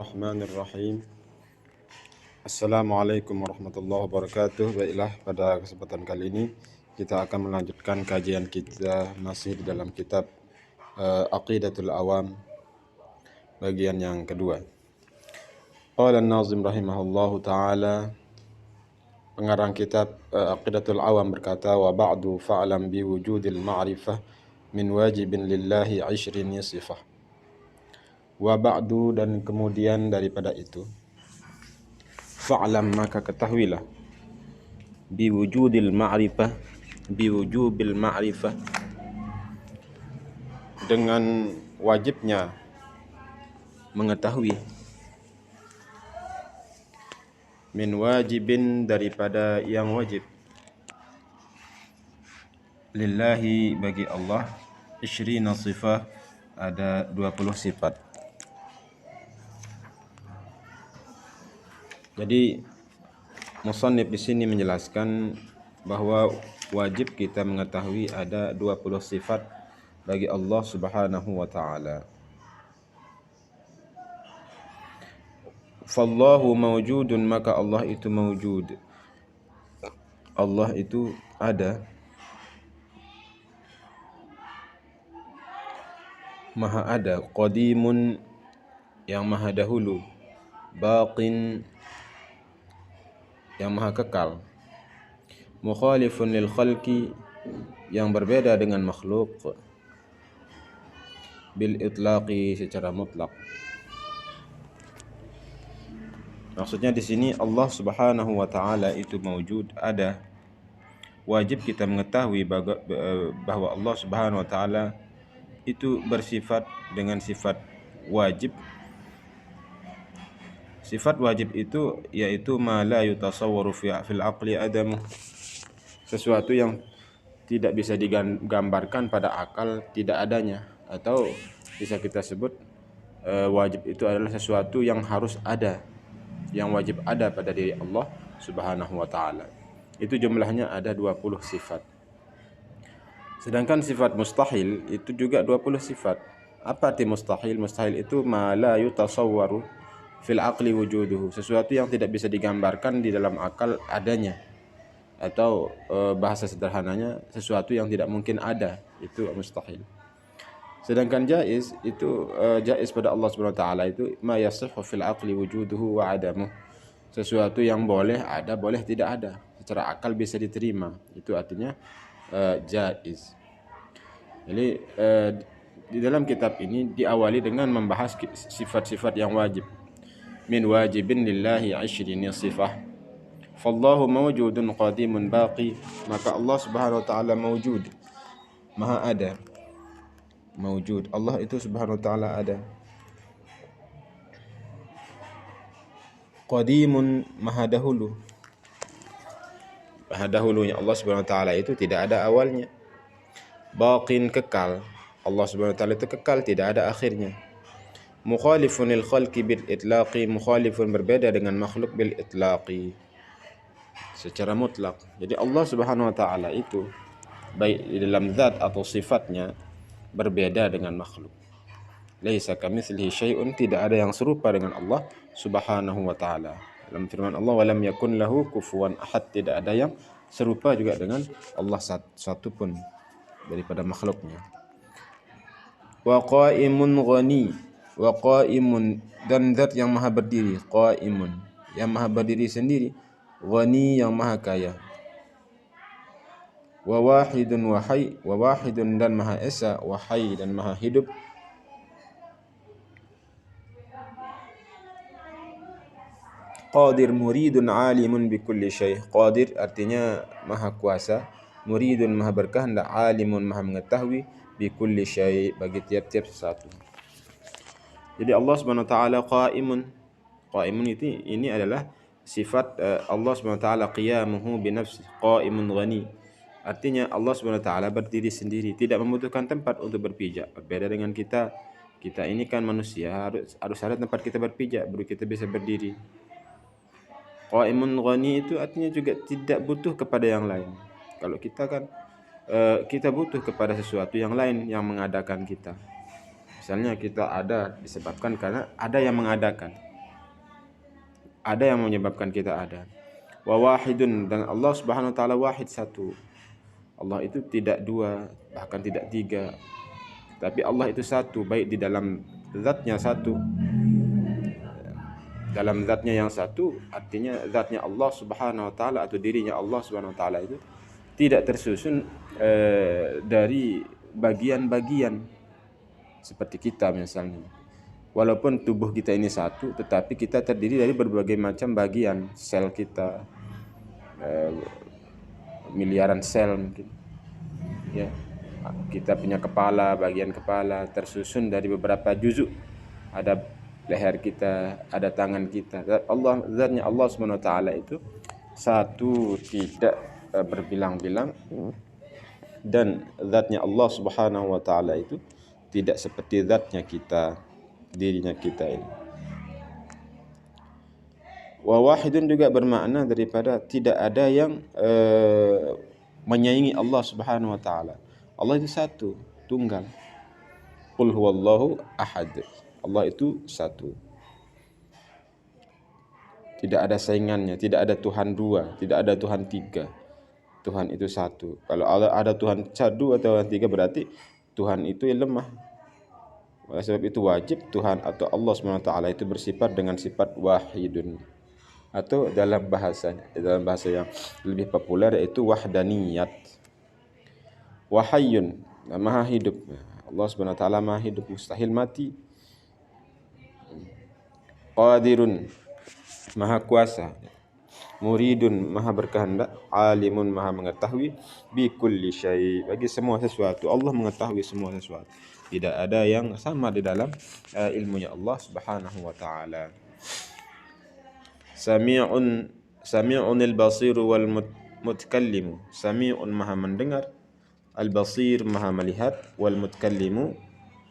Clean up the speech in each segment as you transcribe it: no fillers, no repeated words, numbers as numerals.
Bismillahirrahmanirrahim. Assalamualaikum warahmatullahi wabarakatuh. Baiklah, pada kesempatan kali ini kita akan melanjutkan kajian kita masih di dalam kitab Aqidatul Awam bagian yang kedua. Qala an-nazim rahimahullahu taala, pengarang kitab Aqidatul Awam berkata, wa ba'du fa'lam bi wujudil ma'rifah min wajibin lillahi 20 sifah. Wa ba'du, dan kemudian daripada itu, fa'lam, maka ketahuilah, biwujubil ma'rifah, dengan wajibnya mengetahui, min wajibin, daripada yang wajib, lillahi, bagi Allah, 20 sifat, ada 20 sifat. Jadi musannif di sini menjelaskan bahwa wajib kita mengetahui ada 20 sifat bagi Allah Subhanahu wa taala. Fallahu mawjudun, maka Allah itu mawjud. Allah itu ada, maha ada, qadimun, yang maha dahulu, baqin, yang maha kekal, mukhalifun lil khalqi, yang berbeda dengan makhluk, bil itlaqi, secara mutlak. Maksudnya di sini Allah Subhanahu wa taala itu mawjud, ada. Wajib kita mengetahui bahwa Allah Subhanahu wa taala itu bersifat dengan sifat wajib. Sifat wajib itu yaitu ma la yutasawwaru fil aqli adamu, sesuatu yang tidak bisa digambarkan pada akal tidak adanya, atau bisa kita sebut wajib itu adalah sesuatu yang harus ada, yang wajib ada pada diri Allah Subhanahu wa taala. Itu jumlahnya ada 20 sifat. Sedangkan sifat mustahil itu juga 20 sifat. Apa arti mustahil? Mustahil itu ma la yutasawwaru fil aqli wujuduhu, sesuatu yang tidak bisa digambarkan di dalam akal adanya, atau bahasa sederhananya sesuatu yang tidak mungkin ada, itu mustahil. Sedangkan jaiz itu jaiz pada Allah Subhanahu wa taala itu ma yasihhu fil aqli wujuduhu wa adamuh, sesuatu yang boleh ada, boleh tidak ada, secara akal bisa diterima, itu artinya jaiz. Jadi di dalam kitab ini diawali dengan membahas sifat-sifat yang wajib. Min wajibin lillahi 20 sifah. Fallahu mawjudun qadimun baqi, maka Allah Subhanahu wa taala mawjud, maha ada, mawjud. Allah itu Subhanahu wa taala ada. Qadimun, maha dahulu. Maha dahulunya Allah Subhanahu wa taala itu tidak ada awalnya. Baqin, kekal. Allah Subhanahu wa taala itu kekal, tidak ada akhirnya. Mukhalifun lil khalqi bil itlaqi, mukhalifun, berbeda dengan makhluk, bil itlaqi, secara mutlak. Jadi Allah Subhanahu wa taala itu baik di dalam zat atau sifatnya berbeda dengan makhluk. Laisa kamitslihi syai'un, tidak ada yang serupa dengan Allah Subhanahu wa taala. Dalam firman Allah, wa lam yakun lahu kufuwan ahad, tidak ada yang serupa juga dengan Allah satu pun daripada makhluknya. Wa qaimun ghani, wa qaimun, dan zat yang maha berdiri, qaimun, yang maha berdiri sendiri, ghani, yang maha kaya, wa wahidun wa hayy, wa wahidun, dan maha esa, wa hayy, dan maha hidup, qadir muridun alimun bi kulli syai', qadir artinya maha kuasa, muridun maha berkehendak, alimun maha mengetahui, bi kulli syai', bagi tiap-tiap sesuatu. Jadi Allah Subhanahu wa taala qaimun. Qaimun itu ini adalah sifat Allah Subhanahu wa taala, qiyamuhu bi nafsi, qaimun ghani. Artinya Allah Subhanahu wa taala berdiri sendiri, tidak membutuhkan tempat untuk berpijak. Berbeda dengan kita. Kita ini kan manusia, harus ada tempat kita berpijak baru kita bisa berdiri. Qaimun ghani itu artinya juga tidak butuh kepada yang lain. Kalau kita kan kita butuh kepada sesuatu yang lain yang mengadakan kita. Misalnya kita ada disebabkan karena ada yang mengadakan. ada yang menyebabkan kita ada. Wa wahidun, dan Allah Subhanahu wa taala wahid, satu. Allah itu tidak dua, bahkan tidak tiga, tapi Allah itu satu, baik di dalam zatnya satu. Dalam zatnya yang satu, artinya zatnya Allah Subhanahu wa taala atau dirinya Allah Subhanahu wa taala itu tidak tersusun dari bagian-bagian seperti kita misalnya. Walaupun tubuh kita ini satu, tetapi kita terdiri dari berbagai macam bagian. Sel kita miliaran sel mungkin. Ya. Kita punya kepala, bagian kepala tersusun dari beberapa juzuk. Ada leher kita, ada tangan kita. Zatnya Allah Subhanahu wa taala itu satu, tidak berbilang-bilang, dan zatnya Allah Subhanahu wa taala itu tidak seperti zatnya kita, dirinya kita ini. Wa wahidun juga bermakna daripada tidak ada yang menyaingi Allah Subhanahu wa taala. Allah itu satu, tunggal. Qul huwallahu ahad. Allah itu satu. Tidak ada saingannya, tidak ada Tuhan dua, tidak ada Tuhan tiga. Tuhan itu satu. Kalau ada Tuhan dua atau tiga, berarti Tuhan itu lemah. Oleh sebab itu wajib Tuhan atau Allah SWT itu bersifat dengan sifat wahidun, atau dalam bahasa yang lebih populer yaitu wahdaniyat. Wahayyun, maha hidup. Allah SWT maha hidup, mustahil mati. Qadirun, maha kuasa. Muridun, maha berkehendak. Alimun, maha mengetahui. Bi kulli syai', bagi semua sesuatu. Allah mengetahui semua sesuatu. Tidak ada yang sama di dalam ilmunya Allah Subhanahu wa taala. Sami'unil basiru wal mutakallimu. Sami'un, maha mendengar. Al-basir, maha melihat. Wal mutakallimu,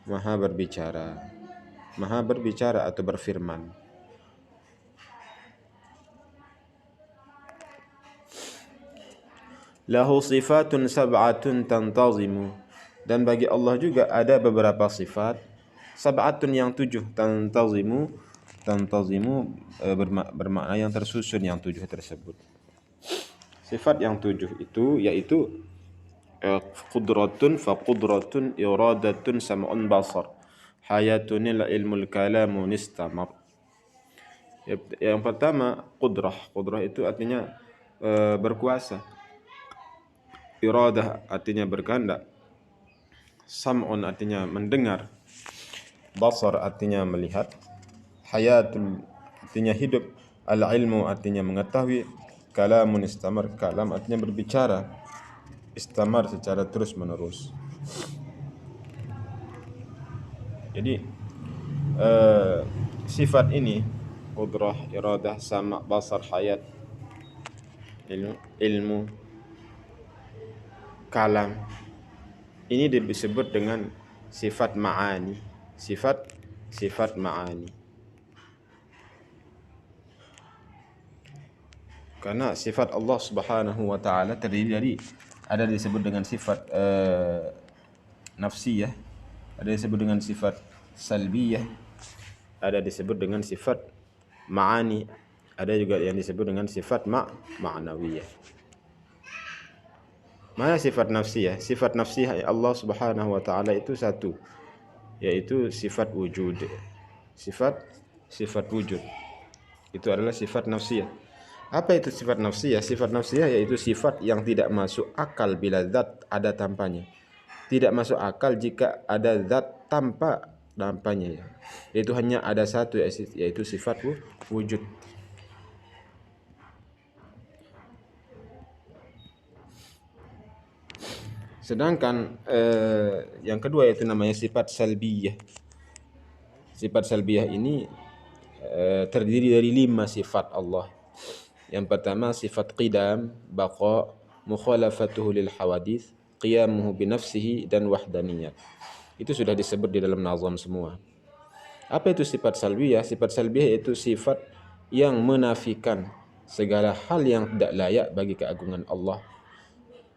maha berbicara. Maha berbicara atau berfirman. Lahu sifatun sab'atun tantazimu, dan bagi Allah juga ada beberapa sifat. Sab'atun, yang tujuh. Tantazimu bermakna yang tersusun, yang tujuh tersebut. Sifat yang tujuh itu yaitu qudratun, faqudratun, iradatun, sam'un, basar, hayatun, ilmul kalamu, nistamar. Yang pertama qudrah. Qudrah itu artinya berkuasa. Iradah artinya berkehendak. Sam'un artinya mendengar. Basar artinya melihat. Hayatul artinya hidup. Al-ilmu artinya mengetahui. Kalamun istamar, kalam artinya berbicara. Istamar secara terus menerus. Jadi sifat ini, qudrah, iradah, sama', basar, hayat, ilmu, kalam, ini disebut dengan sifat ma'ani. Sifat ma'ani. Karena sifat Allah Subhanahu wa taala terdiri dari, ada disebut dengan sifat nafsiyah, ada disebut dengan sifat salbiyah, ada disebut dengan sifat ma'ani, ada juga yang disebut dengan sifat ma'nawiyah. Mana sifat nafsiyah? Sifat nafsiyah Allah Subhanahu wa taala itu satu, yaitu sifat wujud. Sifat wujud. Itu adalah sifat nafsiyah. Apa itu sifat nafsiyah? Sifat nafsiyah yaitu sifat yang tidak masuk akal bila zat ada tanpanya. Tidak masuk akal jika ada zat tanpa tanpanya. Itu hanya ada satu, yaitu sifat wujud. Sedangkan yang kedua yaitu namanya sifat salbiyah. Sifat salbiyah ini terdiri dari 5 sifat Allah. Yang pertama sifat qidam, baqa, mukhalafatuhu lil hawadith, qiyamuhu bi nafsihi, dan wahdaniyat. Itu sudah disebut di dalam nazam semua. Apa itu sifat salbiyah? Sifat salbiyah yaitu sifat yang menafikan segala hal yang tidak layak bagi keagungan Allah,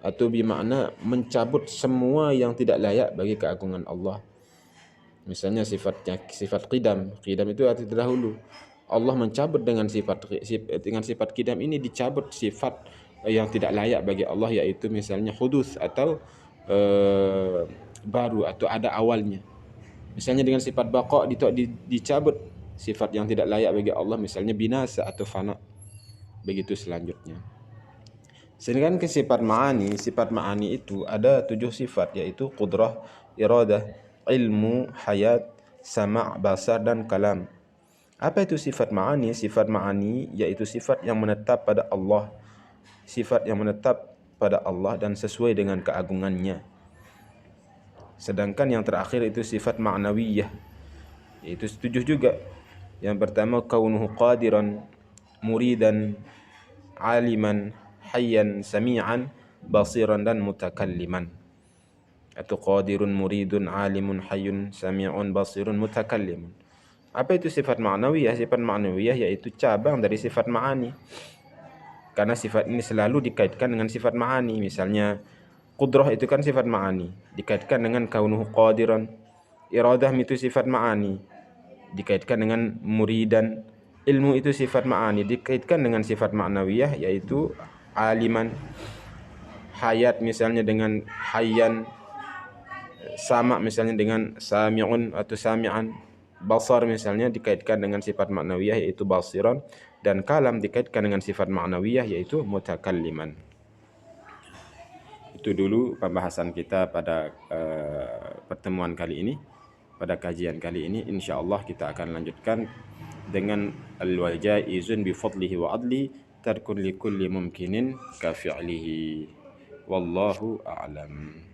atau bermakna mencabut semua yang tidak layak bagi keagungan Allah. Misalnya sifat qidam. Qidam itu arti terdahulu. Allah mencabut dengan sifat qidam ini, dicabut sifat yang tidak layak bagi Allah, yaitu misalnya hudus atau baru atau ada awalnya. Misalnya dengan sifat baqa dicabut sifat yang tidak layak bagi Allah, misalnya binasa atau fana. Begitu selanjutnya. Sedangkan ke sifat ma'ani itu ada 7 sifat, yaitu qudrah, iradah, ilmu, hayat, sama', basar, dan kalam. Apa itu sifat ma'ani? Sifat ma'ani yaitu sifat yang menetap pada Allah. Sifat yang menetap pada Allah dan sesuai dengan keagungannya. Sedangkan yang terakhir itu sifat ma'nawiyah, yaitu 7 juga. Yang pertama kaunuhu qadiran, muridan, aliman, hayyan, sami'an, basiran, dan mutakalliman. Atau qadirun, muridun, alimun, hayyun, sami'un, basirun, mutakallimun. Apa itu sifat ma'nawiyah? Sifat ma'nawiyah yaitu cabang dari sifat ma'ani. Karena sifat ini selalu dikaitkan dengan sifat ma'ani. Misalnya qudrah itu kan sifat ma'ani, dikaitkan dengan kaunuhu qadiran. Iradah itu sifat ma'ani, dikaitkan dengan muridan. Ilmu itu sifat ma'ani, dikaitkan dengan sifat ma'nawiyah, yaitu aliman. Hayat misalnya dengan hayyan. Sama misalnya dengan sami'un atau sami'an. Basar misalnya dikaitkan dengan sifat ma'nawiyah, yaitu basiran. Dan kalam dikaitkan dengan sifat ma'nawiyah, yaitu mutakalliman. Itu dulu pembahasan kita pada pertemuan kali ini, pada kajian kali ini. InsyaAllah kita akan lanjutkan dengan al-wajaizun bi fadlihi wa adli tarkun li kulli mumkinin ka fi'lihi. Wallahu a'lam.